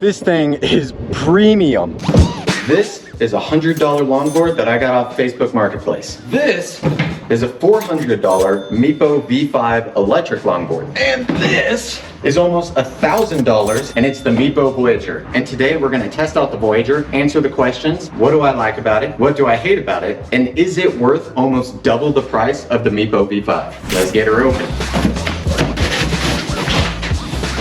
This thing is premium. This is a $100 longboard that I got off Facebook Marketplace. This is a $400 Meepo V5 electric longboard. And this is almost $1,000, and it's the Meepo Voyager. And today we're gonna test out the Voyager, answer the questions. What do I like about it? What do I hate about it? And is it worth almost double the price of the Meepo V5? Let's get her open.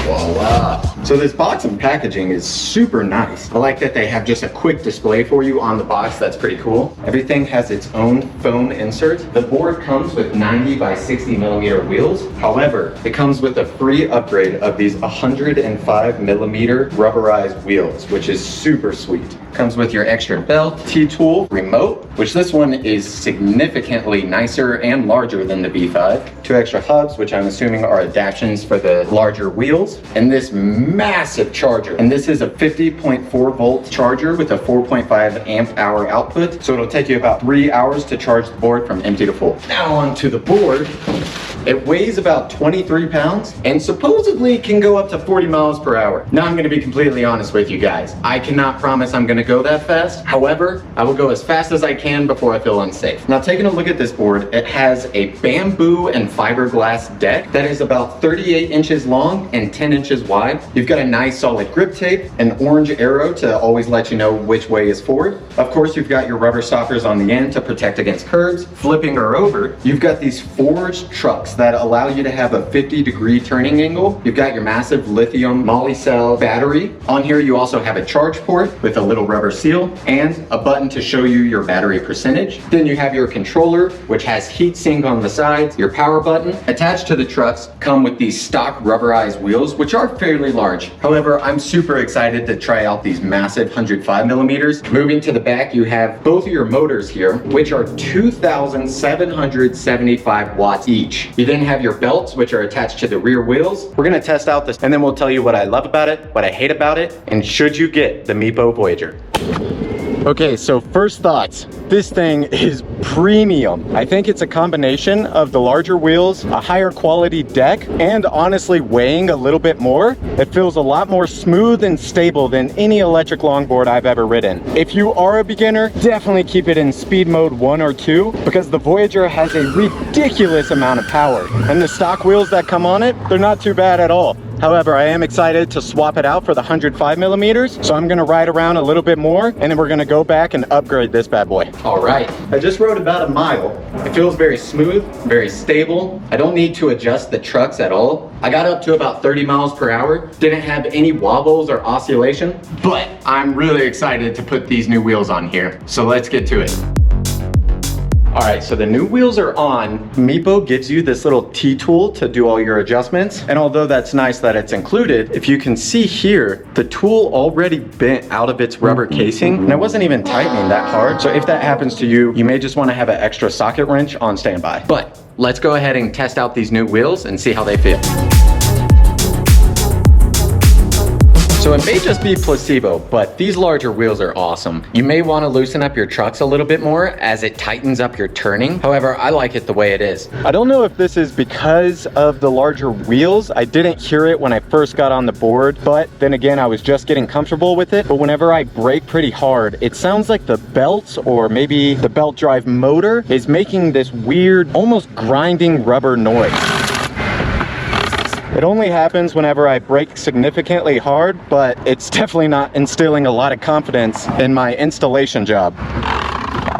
Voila. So this box and packaging is super nice. I like that they have just a quick display for you on the box. That's pretty cool. Everything has its own foam insert. The board comes with 90 by 60 millimeter wheels. However, it comes with a free upgrade of these 105 millimeter rubberized wheels, which is super sweet. Comes with your extra belt, T-tool, remote, which this one is significantly nicer and larger than the V5. 2 extra hubs, which I'm assuming are adaptations for the larger wheels. And this massive charger. And this is a 50.4 volt charger with a 4.5 amp hour output. So it'll take you about 3 hours to charge the board from empty to full. Now onto the board. It weighs about 23 pounds and supposedly can go up to 40 miles per hour. Now I'm gonna be completely honest with you guys. I cannot promise I'm gonna go that fast. However, I will go as fast as I can before I feel unsafe. Now taking a look at this board, it has a bamboo and fiberglass deck that is about 38 inches long and 10 inches wide. You've got a nice solid grip tape, an orange arrow to always let you know which way is forward. Of course, you've got your rubber stoppers on the end to protect against curbs. Flipping her over, you've got these forged trucks that allow you to have a 50-degree turning angle. You've got your massive lithium moly cell battery. On here, you also have a charge port with a little rubber seal and a button to show you your battery percentage. Then you have your controller, which has heat sink on the sides, your power button. Attached to the trucks come with these stock rubberized wheels, which are fairly large. However, I'm super excited to try out these massive 105 millimeters. Moving to the back, you have both of your motors here, which are 2,775 watts each. You then have your belts, which are attached to the rear wheels. We're gonna test out this, and then we'll tell you what I love about it, what I hate about it, and should you get the Meepo Voyager. Okay, so first thoughts. This thing is premium. I think it's a combination of the larger wheels, a higher quality deck, and honestly weighing a little bit more. It feels a lot more smooth and stable than any electric longboard I've ever ridden. If you are a beginner, definitely keep it in speed mode 1 or 2 because the Voyager has a ridiculous amount of power. And the stock wheels that come on it, they're not too bad at all. However, I am excited to swap it out for the 105 millimeters. So I'm gonna ride around a little bit more and then we're gonna go back and upgrade this bad boy. All right, I just rode about a mile. It feels very smooth, very stable. I don't need to adjust the trucks at all. I got up to about 30 miles per hour. Didn't have any wobbles or oscillation, but I'm really excited to put these new wheels on here. So let's get to it. All right, so the new wheels are on. Meepo gives you this little T-tool to do all your adjustments. And although that's nice that it's included, if you can see here, the tool already bent out of its rubber casing. And I wasn't even tightening that hard. So if that happens to you, you may just wanna have an extra socket wrench on standby. But let's go ahead and test out these new wheels and see how they feel. So it may just be placebo, but these larger wheels are awesome. You may want to loosen up your trucks a little bit more as it tightens up your turning. However, I like it the way it is. I don't know if this is because of the larger wheels. I didn't hear it when I first got on the board, but then again, I was just getting comfortable with it. But whenever I brake pretty hard, it sounds like the belt or maybe the belt drive motor is making this weird, almost grinding rubber noise. It only happens whenever I brake significantly hard, but it's definitely not instilling a lot of confidence in my installation job.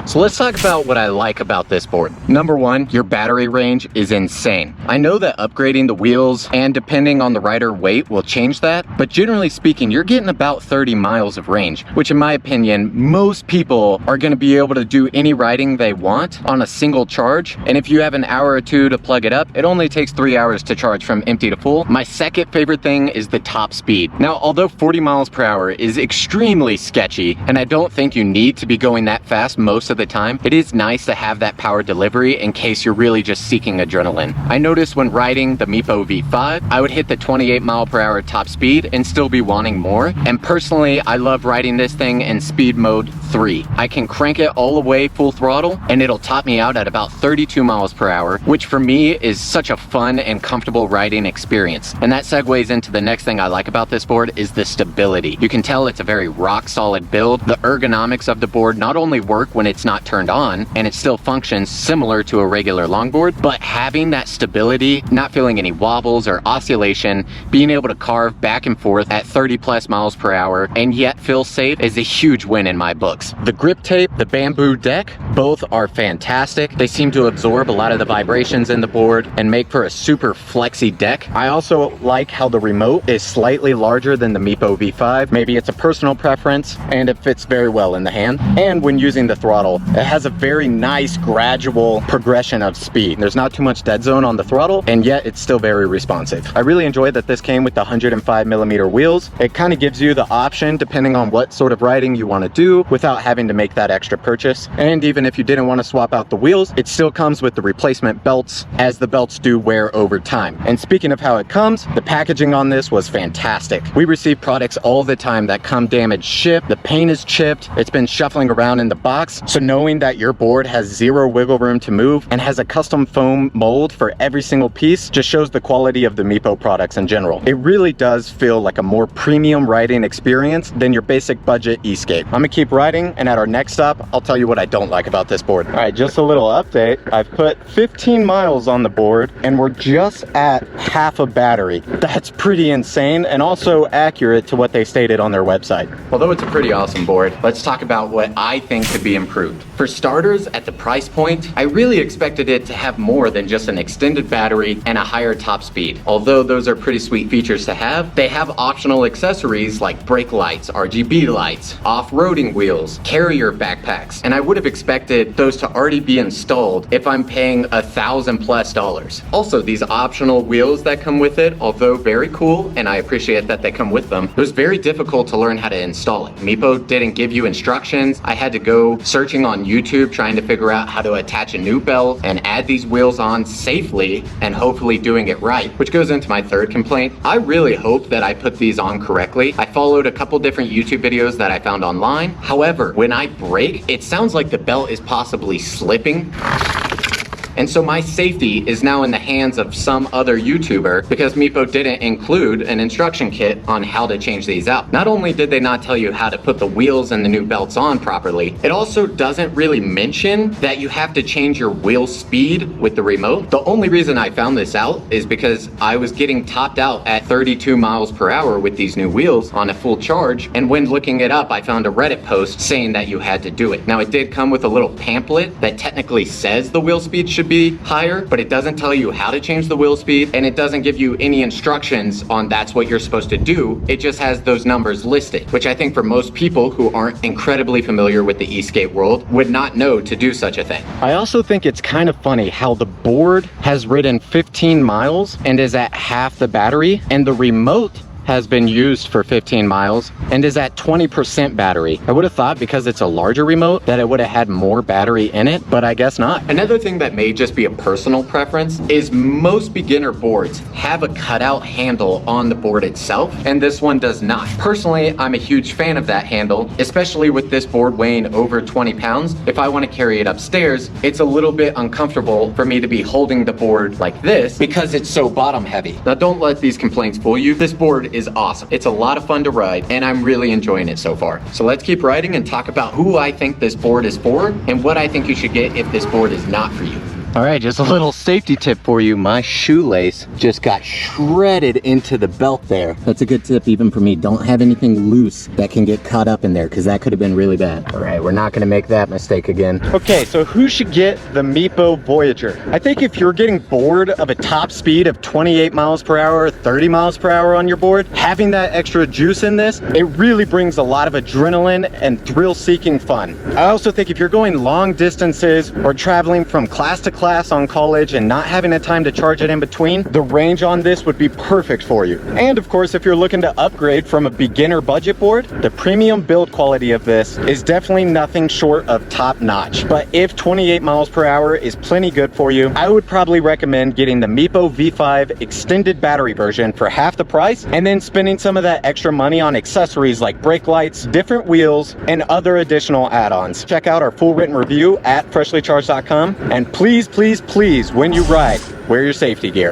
So let's talk about what I like about this board. Number one, your battery range is insane. I know that upgrading the wheels and depending on the rider weight will change that, but generally speaking, you're getting about 30 miles of range, which in my opinion, most people are gonna be able to do any riding they want on a single charge. And if you have an hour or two to plug it up, it only takes 3 hours to charge from empty to full. My second favorite thing is the top speed. Now, although 40 miles per hour is extremely sketchy, and I don't think you need to be going that fast most of the time, it is nice to have that power delivery in case you're really just seeking adrenaline. I noticed when riding the Meepo V5, I would hit the 28 mile per hour top speed and still be wanting more. And personally, I love riding this thing in speed mode 3. I can crank it all the way full throttle and it'll top me out at about 32 miles per hour, which for me is such a fun and comfortable riding experience. And that segues into the next thing I like about this board is the stability. You can tell it's a very rock solid build. The ergonomics of the board not only work when it's not turned on and it still functions similar to a regular longboard, but having that stability, not feeling any wobbles or oscillation, being able to carve back and forth at 30 plus miles per hour and yet feel safe is a huge win in my books. The grip tape, the bamboo deck, both are fantastic. They seem to absorb a lot of the vibrations in the board and make for a super flexy deck. I also like how the remote is slightly larger than the Meepo V5. Maybe it's a personal preference and it fits very well in the hand. And when using the throttle, it has a very nice gradual progression of speed. There's not too much dead zone on the throttle and yet it's still very responsive. I really enjoyed that this came with the 105 millimeter wheels. It kind of gives you the option depending on what sort of riding you want to do without having to make that extra purchase. And even if you didn't want to swap out the wheels, it still comes with the replacement belts, as the belts do wear over time. And speaking of how it comes, the packaging on this was fantastic. We receive products all the time that come damaged shipped, the paint is chipped, it's been shuffling around in the box. So knowing that your board has zero wiggle room to move and has a custom foam mold for every single piece just shows the quality of the Meepo products in general. It really does feel like a more premium riding experience than your basic budget Escape. I'm gonna keep riding, and at our next stop, I'll tell you what I don't like about this board. All right, just a little update. I've put 15 miles on the board and we're just at half a battery. That's pretty insane and also accurate to what they stated on their website. Although it's a pretty awesome board, let's talk about what I think could be improved. For starters, at the price point, I really expected it to have more than just an extended battery and a higher top speed. Although those are pretty sweet features to have, they have optional accessories like brake lights, RGB lights, off-roading wheels, carrier backpacks, and I would have expected those to already be installed if I'm paying $1,000+. Also, these optional wheels that come with it, although very cool, and I appreciate that they come with them, it was very difficult to learn how to install it. Meepo didn't give you instructions. I had to go searching on YouTube trying to figure out how to attach a new belt and add these wheels on safely and hopefully doing it right, which goes into my third complaint. I really hope that I put these on correctly. I followed a couple different YouTube videos that I found online. However, when I brake, it sounds like the belt is possibly slipping. And so my safety is now in the hands of some other YouTuber because Meepo didn't include an instruction kit on how to change these out. Not only did they not tell you how to put the wheels and the new belts on properly, it also doesn't really mention that you have to change your wheel speed with the remote. The only reason I found this out is because I was getting topped out at 32 miles per hour with these new wheels on a full charge. And when looking it up, I found a Reddit post saying that you had to do it. Now it did come with a little pamphlet that technically says the wheel speed should be higher, but it doesn't tell you how to change the wheel speed and it doesn't give you any instructions on that's what you're supposed to do. It just has those numbers listed, which I think for most people who aren't incredibly familiar with the e-skate world would not know to do such a thing. I also think it's kind of funny how the board has ridden 15 miles and is at half the battery, and the remote has been used for 15 miles and is at 20% battery. I would have thought because it's a larger remote that it would have had more battery in it, but I guess not. Another thing that may just be a personal preference is most beginner boards have a cutout handle on the board itself, and this one does not. Personally, I'm a huge fan of that handle, especially with this board weighing over 20 pounds. If I want to carry it upstairs, it's a little bit uncomfortable for me to be holding the board like this because it's so bottom heavy. Now don't let these complaints fool you. This board is awesome. It's a lot of fun to ride and I'm really enjoying it so far. So let's keep riding and talk about who I think this board is for and what I think you should get if this board is not for you. All right, just a little safety tip for you. My shoelace just got shredded into the belt there. That's a good tip even for me. Don't have anything loose that can get caught up in there because that could have been really bad. All right, we're not gonna make that mistake again. Okay, so who should get the Meepo Voyager? I think if you're getting bored of a top speed of 28 miles per hour, 30 miles per hour on your board, having that extra juice in this, it really brings a lot of adrenaline and thrill-seeking fun. I also think if you're going long distances or traveling from class to class on college and not having the time to charge it in between, the range on this would be perfect for you. And of course, if you're looking to upgrade from a beginner budget board, the premium build quality of this is definitely nothing short of top notch. But if 28 miles per hour is plenty good for you, I would probably recommend getting the Meepo V5 extended battery version for half the price, and then spending some of that extra money on accessories like brake lights, different wheels, and other additional add-ons. Check out our full written review at freshlycharged.com, and please, please, please, when you ride, wear your safety gear.